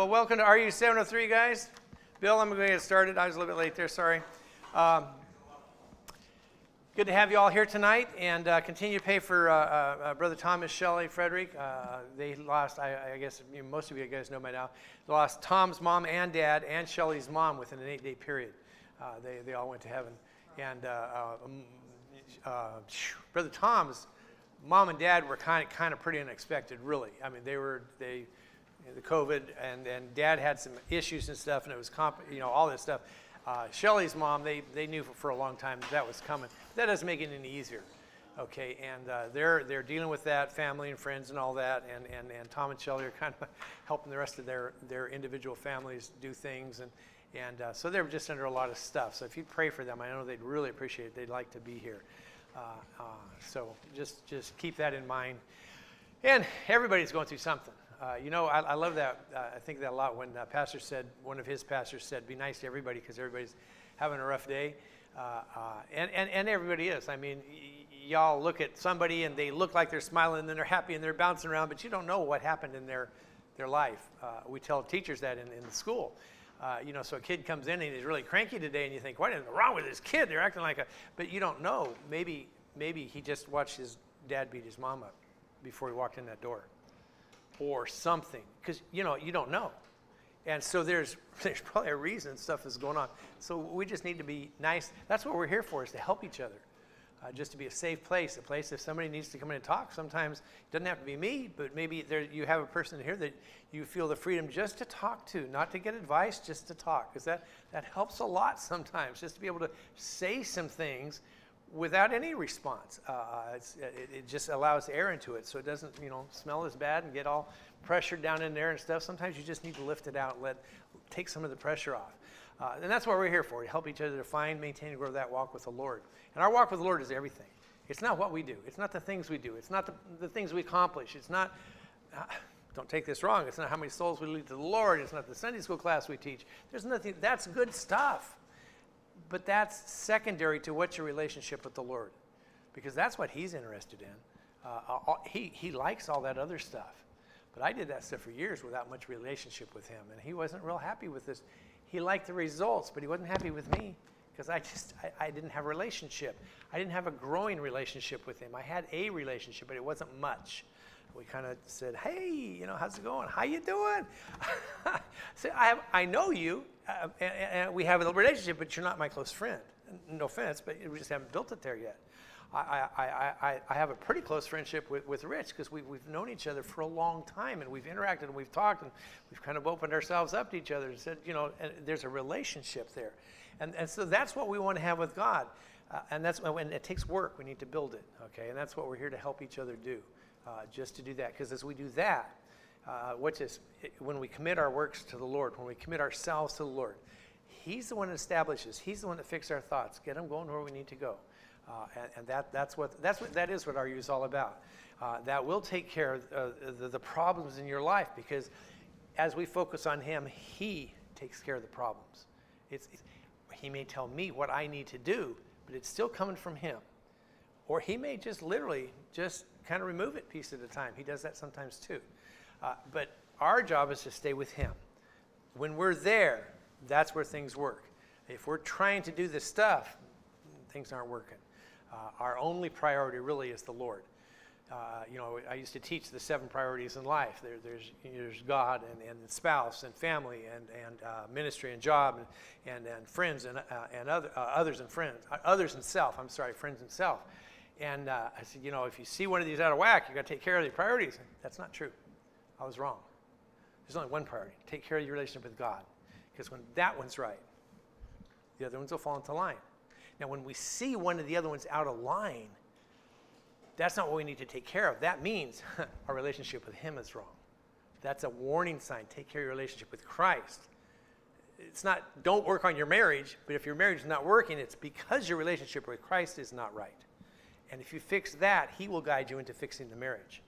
Well, welcome to RU 703, guys. Bill, I'm going to get started. I was a little bit late there, sorry. Good to have you all here tonight, and continue to pay for Brother Thomas, Shelley, Frederick. They lost, I guess most of you guys know by now, they lost Tom's mom and dad and Shelley's mom within an 8-day period. They all went to heaven. And Brother Tom's mom and dad were kind of pretty unexpected, really. I mean, the COVID, and dad had some issues and stuff, and it was all this stuff. Shelley's mom, they knew for a long time that was coming. That doesn't make it any easier, okay? And they're dealing with that, family and friends and all that, and Tom and Shelley are kind of helping the rest of their individual families do things, and so they're just under a lot of stuff. So if you pray for them, I know they'd really appreciate it. They'd like to be here. So just keep that in mind. And everybody's going through something. I love that. I think that a lot when one of his pastors said, be nice to everybody because everybody's having a rough day. And everybody is. I mean, y'all look at somebody and they look like they're smiling and then they're happy and they're bouncing around, but you don't know what happened in their life. We tell teachers that in the school. So a kid comes in and he's really cranky today and you think, what is wrong with this kid? They're acting like but you don't know. Maybe he just watched his dad beat his mom up before he walked in that door. Or something, because you don't know, and so there's probably a reason stuff is going on. So we just need to be nice. That's what we're here for, is to help each other, just to be a safe place. A place if somebody needs to come in and talk. Sometimes it doesn't have to be me, but maybe you have a person here that you feel the freedom just to talk to, not to get advice, just to talk, because that helps a lot sometimes. Just to be able to say some things without any response. It just allows air into it, so it doesn't smell as bad and get all pressured down in there and stuff. Sometimes you just need to lift it out and take some of the pressure off. And that's what we're here for, to help each other to find, maintain, and grow that walk with the Lord. And our walk with the Lord is everything. It's not what we do. It's not the things we do. It's not the things we accomplish. It's not, don't take this wrong, it's not how many souls we lead to the Lord. It's not the Sunday school class we teach. There's nothing, that's good stuff. But that's secondary to what's your relationship with the Lord, because that's what he's interested in. He likes all that other stuff. But I did that stuff for years without much relationship with him, and he wasn't real happy with this. He liked the results, but he wasn't happy with me because I didn't have a relationship. I didn't have a growing relationship with him. I had a relationship, but it wasn't much. We kind of said, hey, how's it going? How you doing? So I know you, and we have a relationship, but you're not my close friend. No offense, but we just haven't built it there yet. I have a pretty close friendship with Rich because we've known each other for a long time, and we've interacted and we've talked, and we've kind of opened ourselves up to each other and said, and there's a relationship there. And so that's what we want to have with God. And that's when it takes work. We need to build it, okay? And that's what we're here to help each other do. Just to do that, because as we do that, when we commit our works to the Lord, when we commit ourselves to the Lord, he's the one that establishes, he's the one that fixes our thoughts, get them going where we need to go. And that is what RU is all about. That will take care of the problems in your life, because as we focus on him, he takes care of the problems. He may tell me what I need to do, but it's still coming from him. Or he may just literally kind of remove it piece at a time. He does that sometimes too. But our job is to stay with him. When we're there, that's where things work. If we're trying to do this stuff, things aren't working. Our only priority really is the Lord. I used to teach the 7 priorities in life. There's God and spouse and family and ministry and job and friends and others and friends. Others and self. I'm sorry, friends and self. And I said, if you see one of these out of whack, you got to take care of the priorities. That's not true. I was wrong. There's only one priority. Take care of your relationship with God. Because when that one's right, the other ones will fall into line. Now, when we see one of the other ones out of line, that's not what we need to take care of. That means our relationship with him is wrong. That's a warning sign. Take care of your relationship with Christ. It's not, don't work on your marriage, but if your marriage is not working, it's because your relationship with Christ is not right. And if you fix that, he will guide you into fixing the marriage.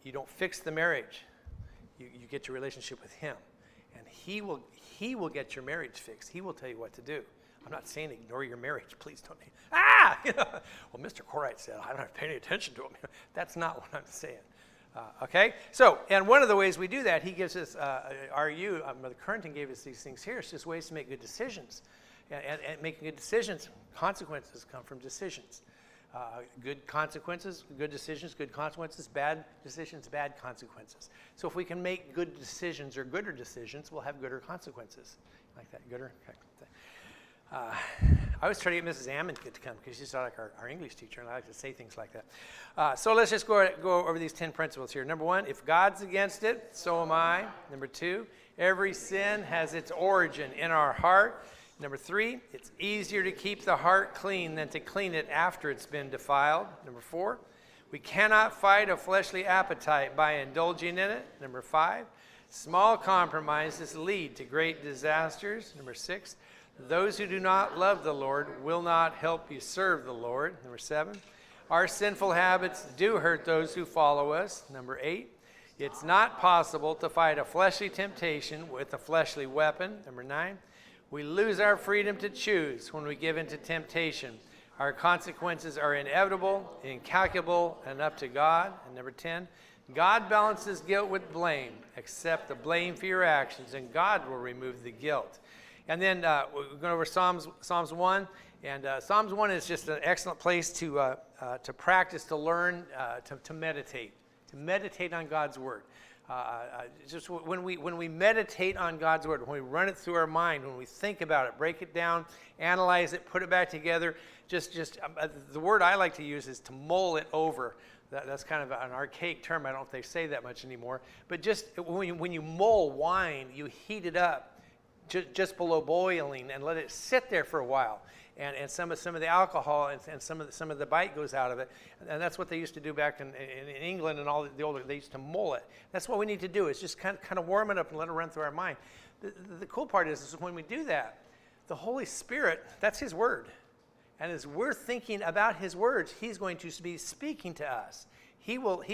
You don't fix the marriage. You get your relationship with him. And he will get your marriage fixed. He will tell you what to do. I'm not saying ignore your marriage. Please don't. Well, Mr. Corright said, I don't have to pay any attention to him. That's not what I'm saying. Okay, so, and one of the ways we do that, he gives us, Mother Currington gave us these things here. It's just ways to make good decisions. And making good decisions, consequences come from decisions. Good consequences, good decisions, good consequences, bad decisions, bad consequences. So if we can make good decisions or gooder decisions, we'll have gooder consequences. Like that, gooder? Okay. I always try to get Mrs. Ammon to come because she's like our English teacher, and I like to say things like that. So let's just go over these 10 principles here. Number 1, if God's against it, so am I. Number 2, every sin has its origin in our heart. Number 3, it's easier to keep the heart clean than to clean it after it's been defiled. Number 4, we cannot fight a fleshly appetite by indulging in it. Number 5, small compromises lead to great disasters. Number 6, those who do not love the Lord will not help you serve the Lord. Number 7, our sinful habits do hurt those who follow us. Number 8, it's not possible to fight a fleshly temptation with a fleshly weapon. Number 9, we lose our freedom to choose when we give in to temptation. Our consequences are inevitable, incalculable, and up to God. And number 10, God balances guilt with blame. Accept the blame for your actions, and God will remove the guilt. And then we're going over Psalms 1, and Psalms 1 is just an excellent place to practice, to learn, to meditate on God's Word. Just when we meditate on God's Word, when we run it through our mind, when we think about it, break it down, analyze it, put it back together, the word I like to use is to mull it over. That's kind of an archaic term. I don't think they say that much anymore. But just when you mull wine, you heat it up just below boiling and let it sit there for a while, and some of the alcohol and some of the bite goes out of it, and that's what they used to do back in England and all the older. They used to mull it. That's what we need to do, is just kind of warm it up and let it run through our mind. The cool part is when we do that, the Holy Spirit, that's His Word, and as we're thinking about His words, He's going to be speaking to us. He will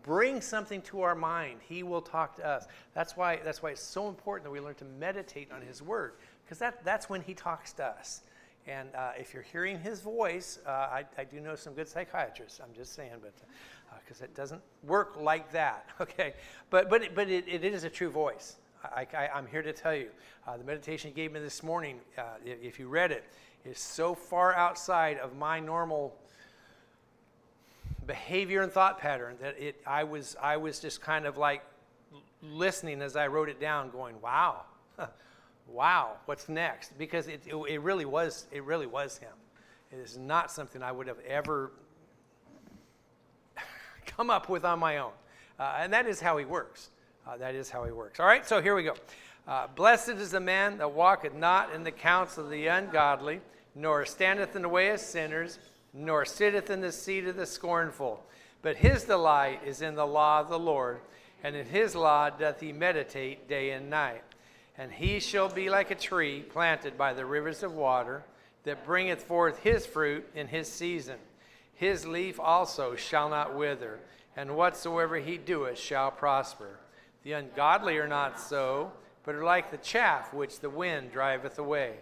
bring something to our mind. He will talk to us. That's why it's so important that we learn to meditate on His Word, because that's when He talks to us. And if you're hearing His voice, I do know some good psychiatrists. I'm just saying, but because it doesn't work like that, okay? But it is a true voice. I'm here to tell you. The meditation you gave me this morning, if you read it, is so far outside of my normal behavior and thought pattern that I was just kind of like listening as I wrote it down, going, wow, wow, what's next? Because it really was Him. It is not something I would have ever come up with on my own, and that is how He works. That is how He works. All right, so here we go. Blessed is the man that walketh not in the counsel of the ungodly, nor standeth in the way of sinners, nor sitteth in the seat of the scornful. But his delight is in the law of the Lord, and in His law doth he meditate day and night. And he shall be like a tree planted by the rivers of water, that bringeth forth his fruit in his season. His leaf also shall not wither, and whatsoever he doeth shall prosper. The ungodly are not so, but are like the chaff which the wind driveth away.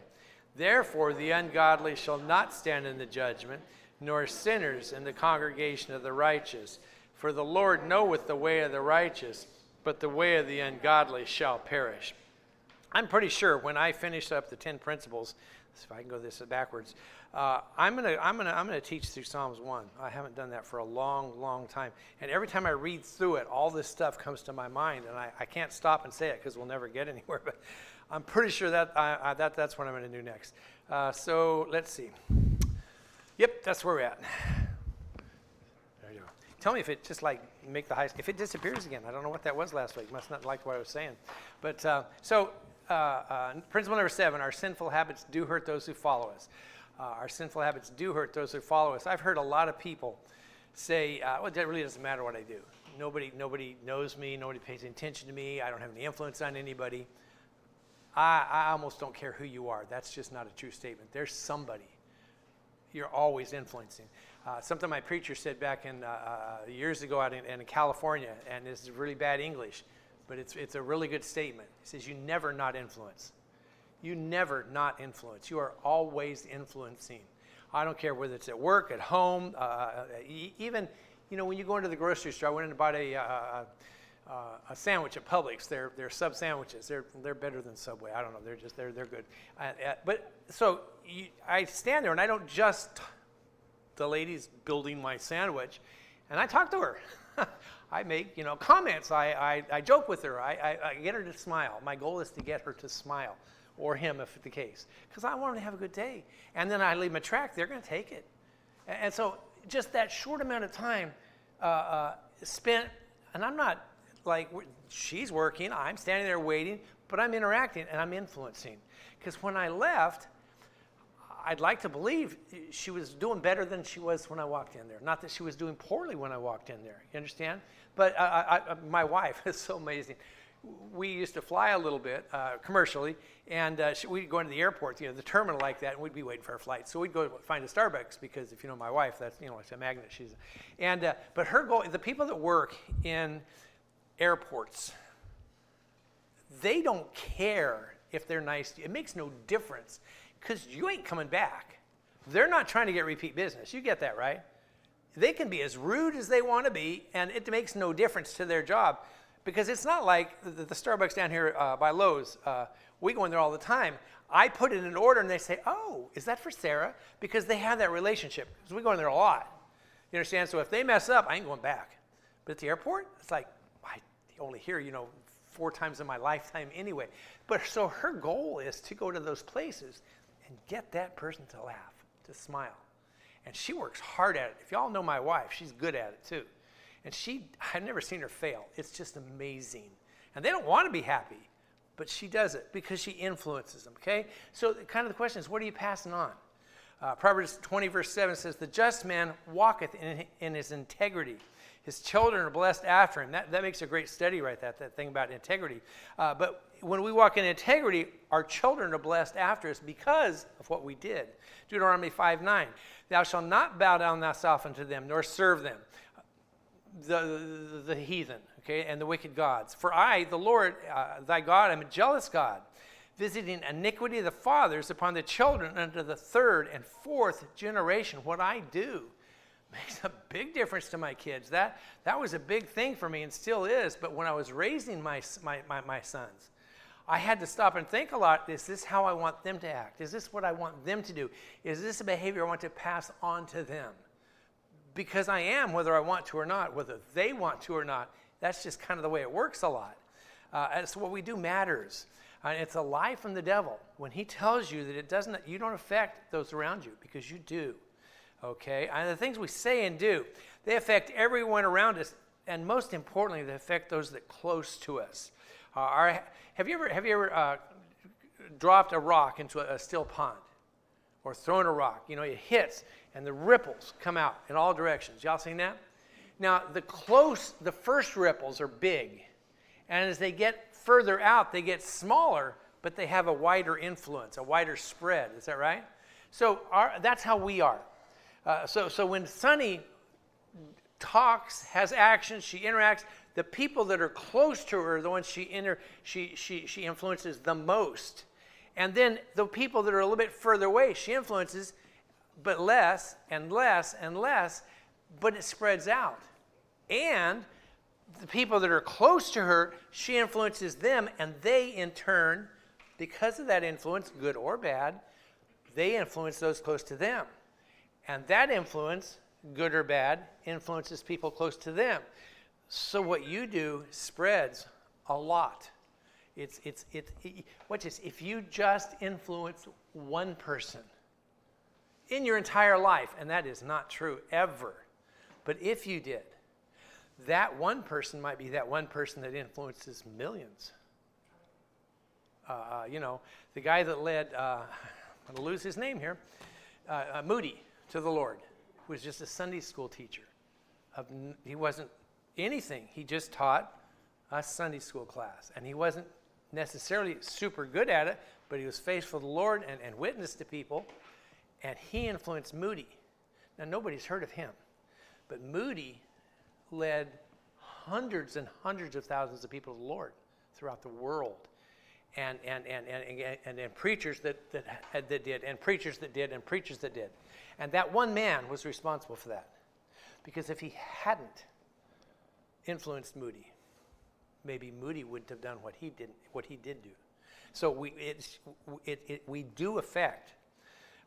Therefore the ungodly shall not stand in the judgment, nor sinners in the congregation of the righteous. For the Lord knoweth the way of the righteous, but the way of the ungodly shall perish. I'm pretty sure when I finish up the 10 principles, if I can go this backwards, I'm gonna teach through Psalms 1. I haven't done that for a long, long time. And every time I read through it, all this stuff comes to my mind, and I can't stop and say it because we'll never get anywhere. But I'm pretty sure that that's what I'm going to do next. So let's see. Yep, that's where we're at. There you go. Tell me if it just like make the high. If it disappears again, I don't know what that was last week. Must not like what I was saying. But principle number 7: our sinful habits do hurt those who follow us. Our sinful habits do hurt those who follow us. I've heard a lot of people say, "Well, it really doesn't matter what I do. Nobody knows me. Nobody pays attention to me. I don't have any influence on anybody." I almost don't care who you are. That's just not a true statement. There's somebody you're always influencing. Something my preacher said back in years ago out in California, and this is really bad English, but it's a really good statement. He says, "You never not influence. You never not influence. You are always influencing." I don't care whether it's at work, at home, even You know, when you go into the grocery store, I went in and bought a sandwich at Publix. They're sub sandwiches. They're better than Subway. I don't know. They're good. But so I stand there and I don't just. The lady's building my sandwich, and I talk to her. I make comments. I joke with her. I get her to smile. My goal is to get her to smile, or him if it's the case, because I want her to have a good day. And then I leave them a track. They're going to take it. And so just that short amount of time spent, and I'm not like she's working. I'm standing there waiting, but I'm interacting and I'm influencing. Because when I left, I'd like to believe she was doing better than she was when I walked in there. Not that she was doing poorly when I walked in there. You understand? But my wife is so amazing. We used to fly a little bit commercially, and we'd go into the airport, the terminal like that, and we'd be waiting for our flight. So we'd go find a Starbucks because if you know my wife, that's it's a magnet. But her goal, the people that work in airports, they don't care if they're nice to you. It makes no difference. Because you ain't coming back. They're not trying to get repeat business. You get that, right? They can be as rude as they want to be, and it makes no difference to their job. Because it's not like the Starbucks down here by Lowe's. We go in there all the time. I put it in order, and they say, oh, is that for Sarah? Because they have that relationship. Because we go in there a lot. You understand? So if they mess up, I ain't going back. But at the airport, it's like, I only hear, 4 times in my lifetime anyway. But so her goal is to go to those places and get that person to laugh, to smile. And she works hard at it. If y'all know my wife, she's good at it too. And I've never seen her fail. It's just amazing. And they don't want to be happy, but she does it because she influences them, okay? So kind of the question is, what are you passing on? Proverbs 20 verse 7 says, the just man walketh in his integrity. His children are blessed after him. That makes a great study, right? That thing about integrity. But when we walk in integrity, our children are blessed after us because of what we did. Deuteronomy 5:9. Thou shalt not bow down thyself unto them, nor serve them, the heathen, okay, and the wicked gods. For I, the Lord, thy God, am a jealous God, visiting iniquity of the fathers upon the children unto the 3rd and 4th generation. What I do makes a big difference to my kids. That was a big thing for me and still is. But when I was raising my sons, I had to stop and think a lot. Is this how I want them to act? Is this what I want them to do? Is this a behavior I want to pass on to them? Because I am, whether I want to or not, whether they want to or not. That's just kind of the way it works a lot. And so what we do matters. And it's a lie from the devil when he tells you that you don't affect those around you, because you do. Okay, and the things we say and do, they affect everyone around us, and most importantly, they affect those that close to us. Have you ever dropped a rock into a still pond, or thrown a rock? It hits, and the ripples come out in all directions. Y'all seen that? Now, the first ripples are big, and as they get further out, they get smaller, but they have a wider influence, a wider spread. Is that right? So that's how we are. So when Sunny talks, has actions, she interacts, the people that are close to her are the ones she influences the most. And then the people that are a little bit further away, she influences, but less and less and less, but it spreads out. And the people that are close to her, she influences them, and they in turn, because of that influence, good or bad, they influence those close to them. And that influence, good or bad, influences people close to them. So what you do spreads a lot. Watch this. If you just influence one person in your entire life, and that is not true ever, but if you did, that one person might be that one person that influences millions. The guy that led, I'm going to lose his name here, Moody to the Lord, who was just a Sunday school teacher. He wasn't anything. He just taught a Sunday school class. And he wasn't necessarily super good at it, but he was faithful to the Lord and witnessed to people. And he influenced Moody. Now, nobody's heard of him. But Moody led hundreds and hundreds of thousands of people to the Lord throughout the world. And preachers that did, and preachers that did, and preachers that did. And that one man was responsible for that. Because if he hadn't influenced Moody, maybe Moody wouldn't have done what he did do. So we do affect.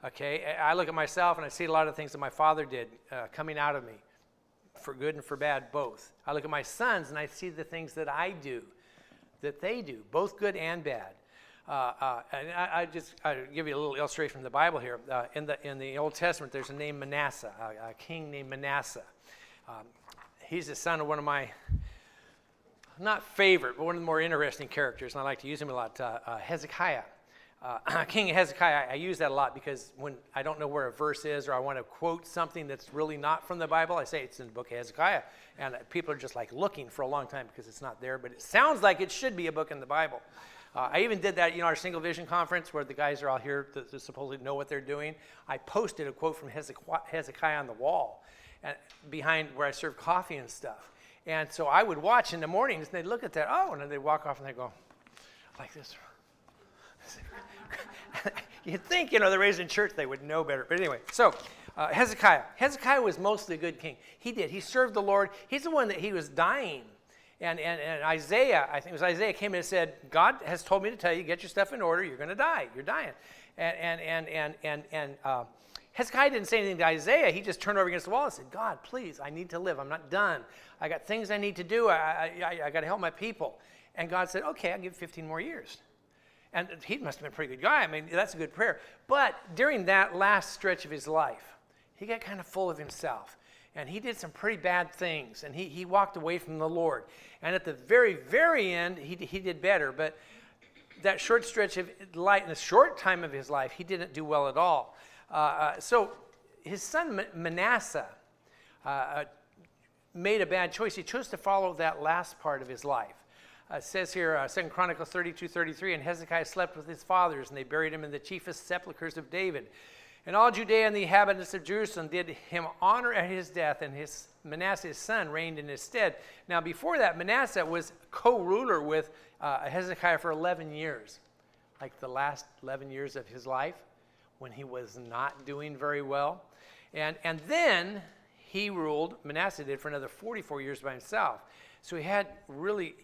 Okay, I look at myself and I see a lot of things that my father did coming out of me, for good and for bad, both. I look at my sons and I see the things that I do, that they do, both good and bad. And I give you a little illustration from the Bible here. In the Old Testament, there's a name Manasseh, a king named Manasseh. He's the son of one of my, not favorite, but one of the more interesting characters, and I like to use him a lot, Hezekiah. King Hezekiah, I use that a lot because when I don't know where a verse is or I want to quote something that's really not from the Bible, I say it's in the book of Hezekiah. And people are just like looking for a long time because it's not there, but it sounds like it should be a book in the Bible. I even did that, our Single Vision conference where the guys are all here to supposedly know what they're doing. I posted a quote from Hezekiah on the wall and behind where I serve coffee and stuff. And so I would watch in the mornings and they'd look at that, and then they'd walk off and they'd go like this. You'd think, they're raised in church, they would know better. But anyway, so Hezekiah. Hezekiah was mostly a good king. He served the Lord. He's the one that he was dying. And Isaiah, I think it was Isaiah, came in and said, God has told me to tell you, get your stuff in order, you're going to die. You're dying. And Hezekiah didn't say anything to Isaiah. He just turned over against the wall and said, God, please, I need to live. I'm not done. I got things I need to do. I got to help my people. And God said, okay, I'll give 15 more years. And he must have been a pretty good guy. I mean, that's a good prayer. But during that last stretch of his life, he got kind of full of himself. And he did some pretty bad things. And he walked away from the Lord. And at the very, very end, he did better. But that short stretch of life, in the short time of his life, he didn't do well at all. So his son Manasseh made a bad choice. He chose to follow that last part of his life. It says here, 2 Chronicles 32:33, and Hezekiah slept with his fathers, and they buried him in the chiefest sepulchres of David. And all Judea and the inhabitants of Jerusalem did him honor at his death, and his Manasseh, his son, reigned in his stead. Now, before that, Manasseh was co-ruler with Hezekiah for 11 years, like the last 11 years of his life when he was not doing very well. And then he ruled, Manasseh did, for another 44 years by himself. So he had really,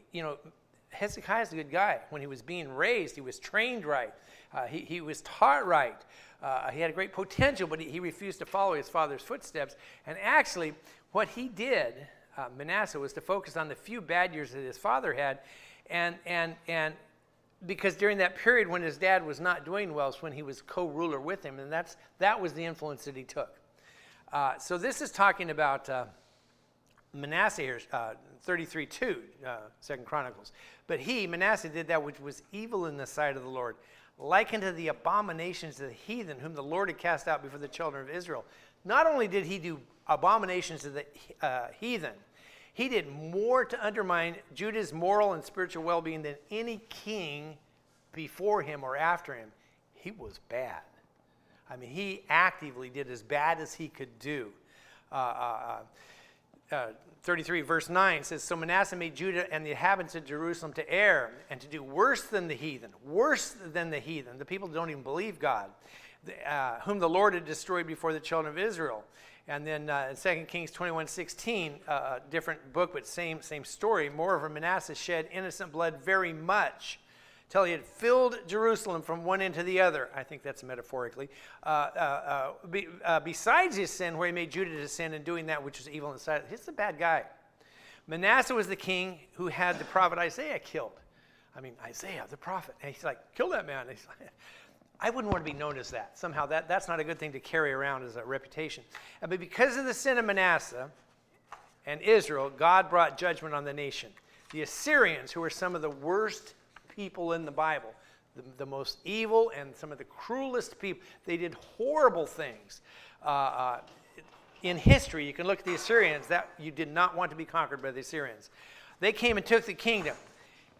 Hezekiah's a good guy. When he was being raised, he was trained right. He was taught right. He had a great potential, but he refused to follow his father's footsteps. And actually, what he did, Manasseh, was to focus on the few bad years that his father had. And because during that period when his dad was not doing well is when he was co-ruler with him. And that was the influence that he took. So this is talking about Manasseh here, 33:2, 2 Chronicles. But he, Manasseh, did that which was evil in the sight of the Lord, like unto the abominations of the heathen, whom the Lord had cast out before the children of Israel. Not only did he do abominations to the heathen, he did more to undermine Judah's moral and spiritual well-being than any king before him or after him. He was bad. I mean, he actively did as bad as he could do. 33 verse 9 says, so Manasseh made Judah and the inhabitants of Jerusalem to err and to do worse than the heathen, the people that don't even believe God, whom the Lord had destroyed before the children of Israel. And then in 2 Kings 21:16, different book, but same story. Moreover, Manasseh shed innocent blood very much, till he had filled Jerusalem from one end to the other. I think that's metaphorically. Besides his sin, where he made Judah to sin in doing that which was evil in the sight. He's a bad guy. Manasseh was the king who had the prophet Isaiah killed. I mean, Isaiah, the prophet. And he's like, kill that man. He's like, I wouldn't want to be known as that. Somehow that's not a good thing to carry around as a reputation. But because of the sin of Manasseh and Israel, God brought judgment on the nation. The Assyrians, who were some of the worst people in the Bible, the most evil and some of the cruelest people. They did horrible things. In history, you can look at the Assyrians, that you did not want to be conquered by the Assyrians. They came and took the kingdom,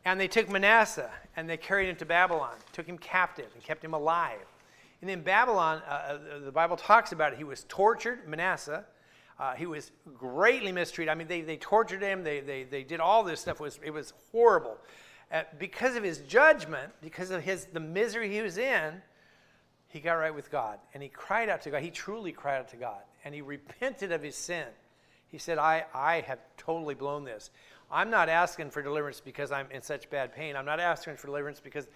and they took Manasseh, and they carried him to Babylon, took him captive, and kept him alive. And in Babylon, the Bible talks about it. He was tortured, Manasseh. He was greatly mistreated. I mean, they tortured him. They did all this stuff. It was horrible. Because of his judgment, because of the misery he was in, he got right with God. And he cried out to God. He truly cried out to God. And he repented of his sin. He said, I have totally blown this. I'm not asking for deliverance because I'm in such bad pain. I'm not asking for deliverance because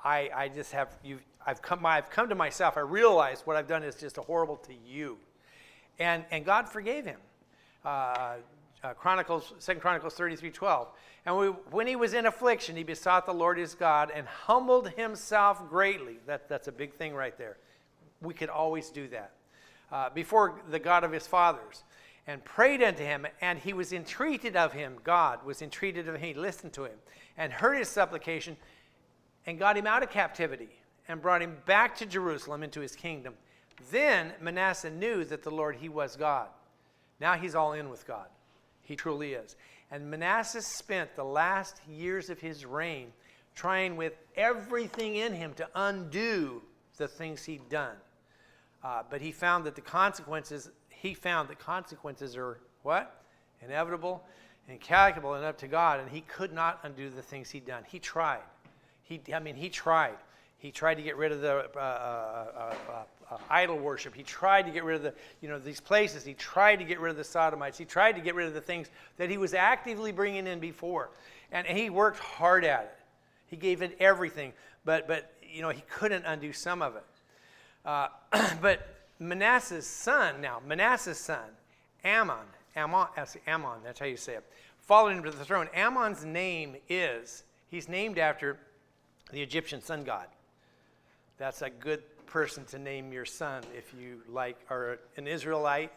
I just have, I've come to myself. I realize what I've done is just horrible to you. And God forgave him. 2 Chronicles 33:12. And when he was in affliction, he besought the Lord his God and humbled himself greatly. That's a big thing right there. We could always do that. Before the God of his fathers, and prayed unto him, and he was entreated of him. God was entreated of him. He listened to him and heard his supplication and got him out of captivity and brought him back to Jerusalem into his kingdom. Then Manasseh knew that the Lord, he was God. Now he's all in with God. He truly is. And Manasseh spent the last years of his reign trying with everything in him to undo the things he'd done. But he found that the consequences are what? Inevitable, incalculable, and up to God. And he could not undo the things he'd done. He tried. He tried. He tried to get rid of the idol worship. He tried to get rid of these places. He tried to get rid of the sodomites. He tried to get rid of the things that he was actively bringing in before. And he worked hard at it. He gave it everything. But he couldn't undo some of it. But Manasseh's son, Ammon, that's how you say it, followed him to the throne. Ammon's name he's named after the Egyptian sun god. That's a good person to name your son if you are an Israelite,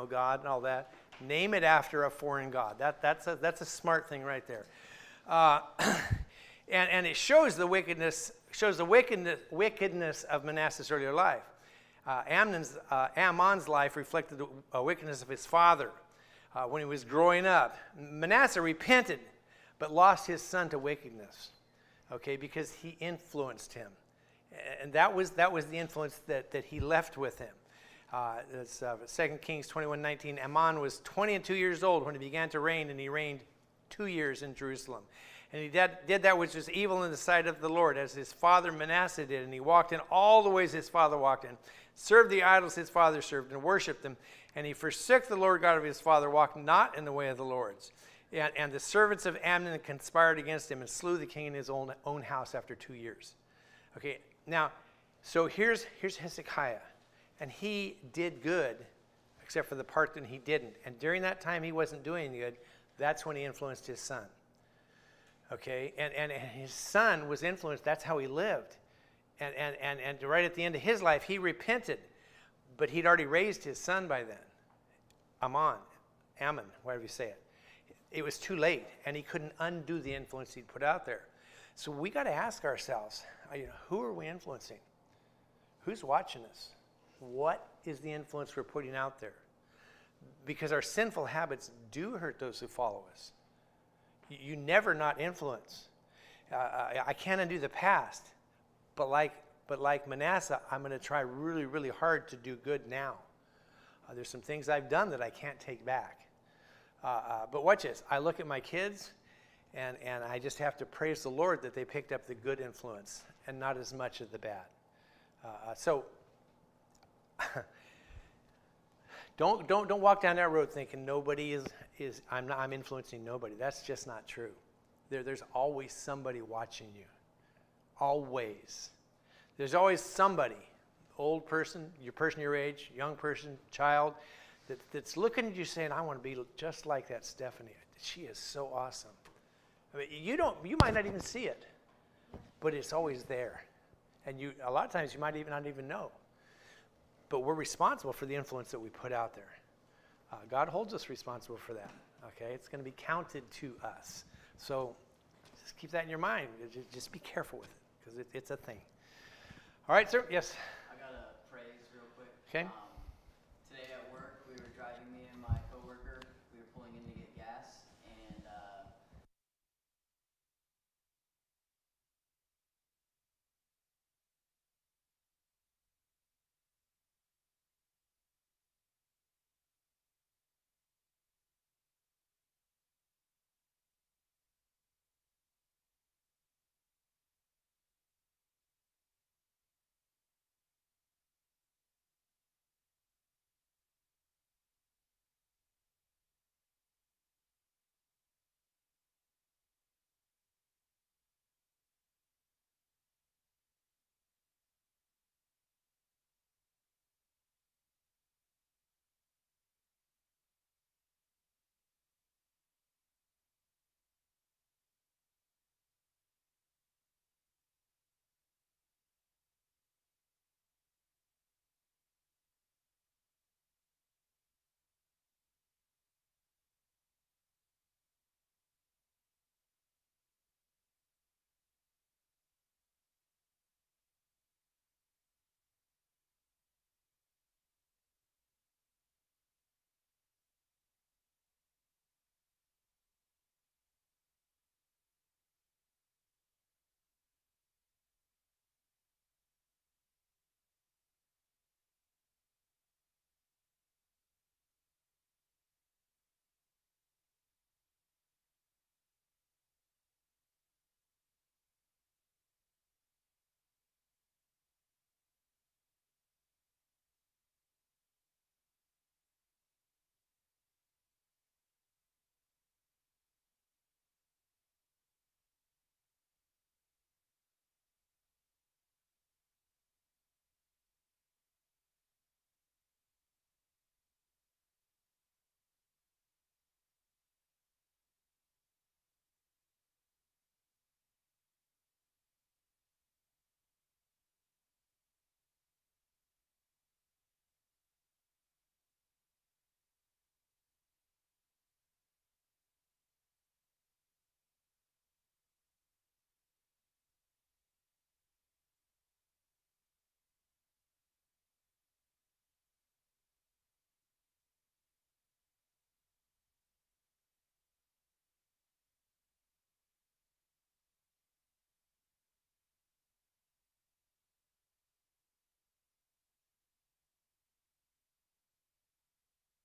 God and all that. Name it after a foreign god. That's a smart thing right there. And it shows the wickedness of Manasseh's earlier life. Ammon's life reflected the wickedness of his father when he was growing up. Manasseh repented, but lost his son to wickedness, because he influenced him. And that was the influence that he left with him. It's 2 Kings 21:19. Ammon was 22 years old when he began to reign, and he reigned 2 years in Jerusalem. And he did that which was evil in the sight of the Lord, as his father Manasseh did. And he walked in all the ways his father walked in, served the idols his father served, and worshipped them. And he forsook the Lord God of his father, walked not in the way of the Lord's. And the servants of Amnon conspired against him and slew the king in his own house after 2 years. Okay, now, so here's Hezekiah. And he did good, except for the part that he didn't. And during that time he wasn't doing good. That's when he influenced his son. Okay, and his son was influenced. That's how he lived. And right at the end of his life, he repented. But he'd already raised his son by then. Ammon, whatever you say it. It was too late, and he couldn't undo the influence he'd put out there. So we got to ask ourselves, who are we influencing? Who's watching us? What is the influence we're putting out there? Because our sinful habits do hurt those who follow us. You never not influence. I can't undo the past, but like Manasseh, I'm going to try really, really hard to do good now. There's some things I've done that I can't take back. But watch this. I look at my kids, and I just have to praise the Lord that they picked up the good influence and not as much of the bad. So don't walk down that road thinking nobody I'm influencing nobody. That's just not true. There's always somebody watching you. Always. There's always somebody, old person your age, young person, child, that's looking at you saying, I want to be just like that Stephanie. She is so awesome. I mean, you might not even see it, but it's always there. And a lot of times you might not even know. But we're responsible for the influence that we put out there. God holds us responsible for that. Okay, it's going to be counted to us. So just keep that in your mind. Just be careful with it, because it's a thing. All right, sir. Yes. I got to praise real quick. Okay.